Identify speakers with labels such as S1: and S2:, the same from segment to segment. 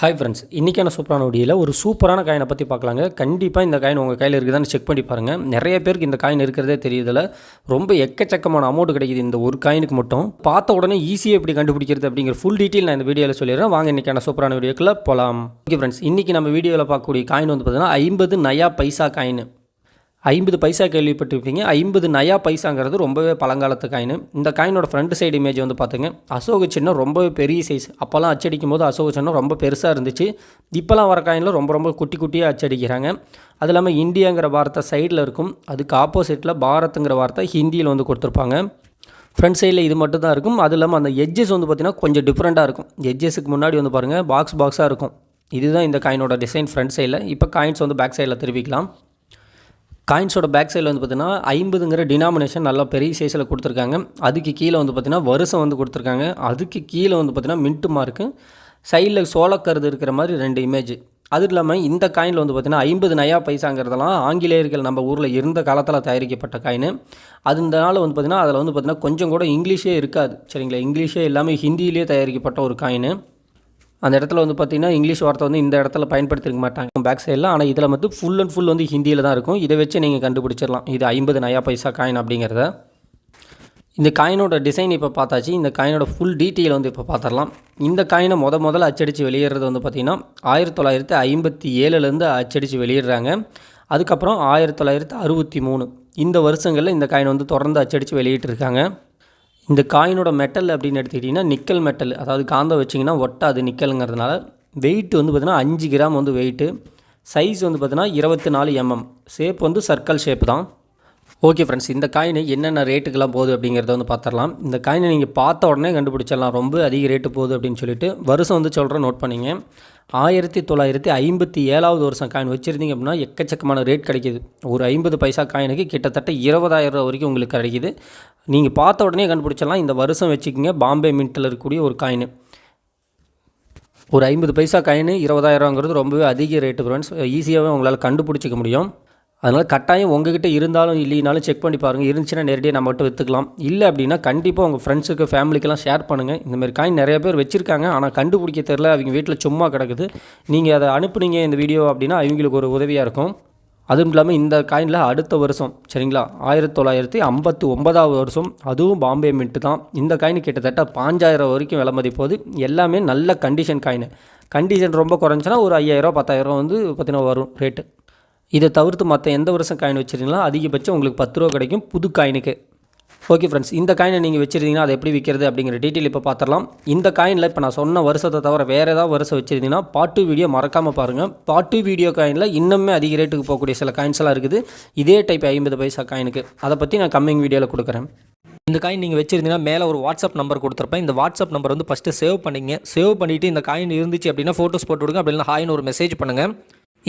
S1: Hi friends, இன்றைக்கான சூப்பரான வீடியோவில் ஒரு சூப்பரான காயினை பற்றி பார்க்கலாங்க. கண்டிப்பாக இந்த காயின் உங்கள் கையில் இருக்குதான்னு செக் பண்ணி பாருங்கள். நிறைய பேருக்கு இந்த காயின் இருக்கிறதே தெரியுதில்ல. ரொம்ப எக்கச்சக்கமான அமௌண்ட் கிடைக்குது இந்த ஒரு காயினுக்கு மட்டும். பார்த்த உடனே ஈஸியாக எப்படி கண்டுபிடிக்கிறது அப்படிங்கிற ஃபுல் டீட்டெயில் நான் இந்த வீடியோவில் சொல்லிடுறேன். வாங்க இன்றைக்கான சூப்பரான வீடியோக்குள்ளே போகலாம். ஓகே ஃப்ரெண்ட்ஸ், இன்றைக்கி நம்ம வீடியோவில் பார்க்கக்கூடிய காயின் வந்து பார்த்தீங்கன்னா 50 நயா பைசா காயின். 50 பைசா கேள்விப்பட்டிருப்பீங்க. 50 நயா பைசாங்கிறது ரொம்பவே பழங்காலத்து காயின். இந்த காயினோட ஃப்ரண்ட் சைடு இமேஜ் வந்து பார்த்துங்க, அசோக சின்னம் ரொம்பவே பெரிய சைஸ். அப்போல்லாம் அச்சடிக்கும் போது அசோக சின்னம் ரொம்ப பெருசாக இருந்துச்சு. இப்போலாம் வர காயினில் ரொம்ப ரொம்ப குட்டி குட்டியாக அச்சடிக்கிறாங்க. அது இல்லாமல் இந்தியாங்கிற வார்த்தை சைடில் இருக்கும். அதுக்கு ஆப்போசிட்டில் பாரத்துங்கிற வார்த்தை ஹிந்தியில் வந்து கொடுத்துருப்பாங்க. ஃப்ரண்ட் சைடில் இது மட்டும் தான் இருக்கும். அது இல்லாமல் அந்த எட்ஜஸ் வந்து பார்த்திங்கன்னா கொஞ்சம் டிஃப்ரெண்ட்டாக இருக்கும். எட்ஜஸுக்கு முன்னாடி வந்து பாருங்கள் பாக்ஸாக இருக்கும். இதுதான் இந்த காயினோட டிசைன் ஃப்ரண்ட் சைடில். இப்போ காயின்ஸ் வந்து பேக் சைடில் திருப்பிக்கலாம். காயின்ஸோட பேக் சைடில் வந்து பார்த்திங்கன்னா 50ங்கிற டினாமினேஷன் நல்லா பெரிய சைஸில் கொடுத்துருக்காங்க. அதுக்கு கீழே வந்து பார்த்திங்கன்னா வருஷம் வந்து கொடுத்துருக்காங்க. அதுக்கு கீழே வந்து பார்த்திங்கன்னா மின்ட்டு மார்க்கு, சைடில் சோளக்கருது இருக்கிற மாதிரி 2 இமேஜ். அது இல்லாமல் இந்த காயினில் வந்து பார்த்திங்கன்னா 50 நயா பைசாங்கிறதெல்லாம் ஆங்கிலேயர்கள் நம்ம ஊரில் இருந்த காலத்தில் தயாரிக்கப்பட்ட காயின். அதனால வந்து பார்த்திங்கன்னா அதில் வந்து பார்த்திங்கன்னா கொஞ்சம் கூட இங்கிலீஷே இருக்காது. சரிங்களா, இங்கிலீஷே எல்லாமே ஹிந்தியிலே தயாரிக்கப்பட்ட ஒரு காயின். அந்த இடத்துல வந்து பார்த்திங்கன்னா இங்கிலீஷ் வார்த்தை வந்து இந்த இடத்துல பயன்படுத்திருக்க மாட்டாங்க பேக் சைடில். ஆனால் இதில் வந்து ஃபுல் அண்ட் ஃபுல் வந்து ஹிந்தியில் தான் இருக்கும். இதை வச்சு நீங்கள் கண்டுபிடிச்சிடலாம் இது 50 நயா பைசா காயின் அப்படிங்கிறத. இந்த காயினோட டிசைன் இப்போ பார்த்தாச்சு. இந்த காயினோட ஃபுல் டீட்டெயில் வந்து இப்போ பார்த்துடலாம். இந்த காயினை முதல்ல அச்சடித்து வெளியிடுறது வந்து பார்த்திங்கன்னா 1957லேருந்து அச்சடித்து வெளியிடுறாங்க. அதுக்கப்புறம் 1963 இந்த வருஷங்களில் இந்த காயின் வந்து தொடர்ந்து அச்சடித்து வெளியிட்டிருக்காங்க. இந்த காயினோட மெட்டல் அப்படின்னு எடுத்துக்கிட்டிங்கன்னா நிக்கல் மெட்டல், அதாவது காந்தம் வச்சிங்கன்னா ஒட்டாது நிக்கலுங்கிறதுனால. வெயிட் வந்து பார்த்திங்கன்னா 5 கிராம் வந்து வெயிட்டு. சைஸ் வந்து பார்த்திங்கன்னா 24 mm. ஷேப் வந்து சர்க்கிள் ஷேப் தான். ஓகே ஃப்ரெண்ட்ஸ், இந்த காயின் என்னென்ன ரேட்டுக்கெல்லாம் போகுது அப்படிங்கிறத வந்து பார்த்துடலாம். இந்த காயினை நீங்கள் பார்த்த உடனே கண்டுபிடிச்சிடலாம் ரொம்ப அதிக ரேட்டு போகுது அப்படின்னு சொல்லிட்டு. வருஷம் வந்து சொல்கிறேன், நோட் பண்ணிங்க. 1957 வருஷம் காயின் வச்சுருந்தீங்க அப்படின்னா எக்கச்சக்கமான ரேட் கிடைக்கிது. ஒரு 50 பைசா காயினுக்கு கிட்டத்தட்ட 20,000 வரைக்கும் உங்களுக்கு கிடைக்கிது. நீங்கள் பார்த்த உடனே கண்டுபிடிச்சிடலாம். இந்த வருஷம் வச்சுக்கிங்க. பாம்பே மின்ட்டில் இருக்கக்கூடிய ஒரு காயின். ஒரு 50 பைசா காயின் 20,000ங்கிறது ரொம்பவே அதிக ரேட்டு ஃப்ரெண்ட்ஸ். ஈஸியாகவே உங்களால் கண்டுபிடிச்சிக்க முடியும். அதனால் கட்டாயம் உங்ககிட்ட இருந்தாலும் இல்லைனாலும் செக் பண்ணி பாருங்கள். இருந்துச்சுன்னா நேரடியாக நம்மகிட்ட விற்றுக்கலாம். இல்லை அப்படின்னா கண்டிப்பாக உங்கள் ஃப்ரெண்ட்ஸுக்கு ஃபேமிலிக்கெல்லாம் ஷேர் பண்ணுங்கள். இந்தமாதிரி காயின் நிறைய பேர் வச்சுருக்காங்க, ஆனால் கண்டுபிடிக்க தெரில, அவங்க வீட்டில் சும்மா கிடக்குது. நீங்கள் அதை அனுப்புனீங்க இந்த வீடியோ அப்படின்னா அவங்களுக்கு ஒரு உதவியாக இருக்கும். அதுவும் இல்லாமல் இந்த காயினில் அடுத்த வருஷம், சரிங்களா, 1959 வருஷம், அதுவும் பாம்பே மின்ட்டு தான். இந்த காயின் கிட்டத்தட்ட 5,000 வரைக்கும் விலை மதிப்போது. எல்லாமே நல்ல கண்டிஷன் காயின். கண்டிஷன் ரொம்ப குறைஞ்சினா ஒரு 5,000 10,000 வந்து பார்த்தீங்கன்னா வரும் ரேட்டு. இதை தவிர்த்து மற்ற எந்த வருஷம் காயின் வச்சுருந்தீங்களோ அதிகபட்சம் உங்களுக்கு 10 ரூபா கிடைக்கும் புது காயினுக்கு. ஓகே ஃப்ரெண்ட்ஸ், இந்த காயினை நீங்கள் வச்சுருந்தீங்கன்னா அதை எப்படி விற்கிறது அப்படிங்கிற டீட்டெயில் இப்போ பார்த்துடலாம். இந்த காயினில் இப்போ நான் சொன்ன வருஷத்தை தவிர வேறு ஏதாவது வருஷம் வச்சுருந்தீங்கன்னா பார்ட் 2 வீடியோ மறக்காமல் பாருங்கள். பார்ட் 2 வீடியோ காயினில் இன்னுமே அதிக ரேட்டுக்கு போகக்கூடிய சில காயின்ஸ்லாம் இருக்குது. இதே டைப் 50 பைசா காயினுக்கு. அதை பற்றி நான் கம்மிங் வீடியோவில் கொடுக்குறேன். இந்த காயின் நீங்கள் வச்சுருந்தீங்கன்னா மேலே ஒரு வாட்ஸ்அப் நம்பர் கொடுத்துருப்பேன். இந்த வாட்ஸ்அப் நம்பர் வந்து ஃபஸ்ட்டு சேவ் பண்ணிங்க. சேவ் பண்ணிவிட்டு இந்த காயின் இருந்துச்சு அப்படின்னா ஃபோட்டோஸ் போட்டு விடுங்க. அப்படின்னா ஹாய்னு ஒரு மெசேஜ் பண்ணுங்கள்.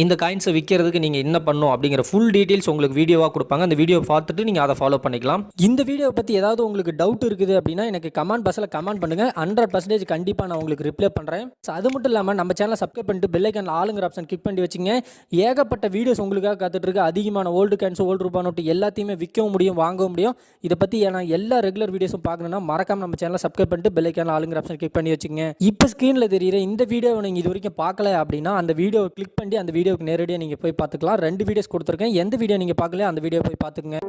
S1: இந்த காயின்ஸை விற்கிறதுக்கு நீங்கள் என்ன பண்ணணும் அப்படிங்கிற ஃபுல் டீட்டெயில்ஸ் உங்களுக்கு வீடியோவாக கொடுப்பாங்க. அந்த வீடியோ பார்த்துட்டு நீங்கள் அதை ஃபாலோ பண்ணிக்கலாம். இந்த வீடியோ பற்றி ஏதாவது உங்களுக்கு டவுட் இருக்குது அப்படின்னா எனக்கு கமெண்ட் பாக்ஸில் கமெண்ட் பண்ணுங்கள். 100% கண்டிப்பாக நான் உங்களுக்கு ரிப்ளை பண்ணுறேன். ஸோ அது மட்டும் இல்லாமல் நம்ம சேனலை சப்ஸ்கிரைப் பண்ணிட்டு பெல் ஐக்கானில் ஆளுங்கிற ஆப்ஷன் கிளிக் பண்ணி வச்சுங்க. ஏகப்பட்ட வீடியோஸ் உங்களுக்காக காத்துட்ருக்கு. அதிகமான ஓல்டு காயின்ஸ், ஓல்டு ரூபா நோட்டு எல்லாத்தையுமே விற்கவும் முடியும், வாங்கவும் முடியும். இதை பற்றி நான் எல்லா ரெகுலர் வீடியோஸும் பார்க்கணுன்னா மறக்காமல் நம்ம சேனலை சப்ஸ்கிரைப் பண்ணிட்டு பெல் ஐக்கானில் ஆளுங்கிற ஆப்ஷன் கிளிக் பண்ணி வச்சுங்க. இப்போ ஸ்க்ரீனில் தெரியுற இந்த வீடியோவை நீங்கள் இது வரைக்கும் பார்க்கல அப்படின்னா அந்த வீடியோவை கிளிக் பண்ணி அந்த வீடியோவுக்கு நேரடியாக நீங்கள் போய் பார்த்துக்கலாம். 2 வீடியோஸ் கொடுத்துருக்கேன். எந்த வீடியோ நீங்கள் பார்க்கல அந்த வீடியோ போய் பார்த்துக்குங்க.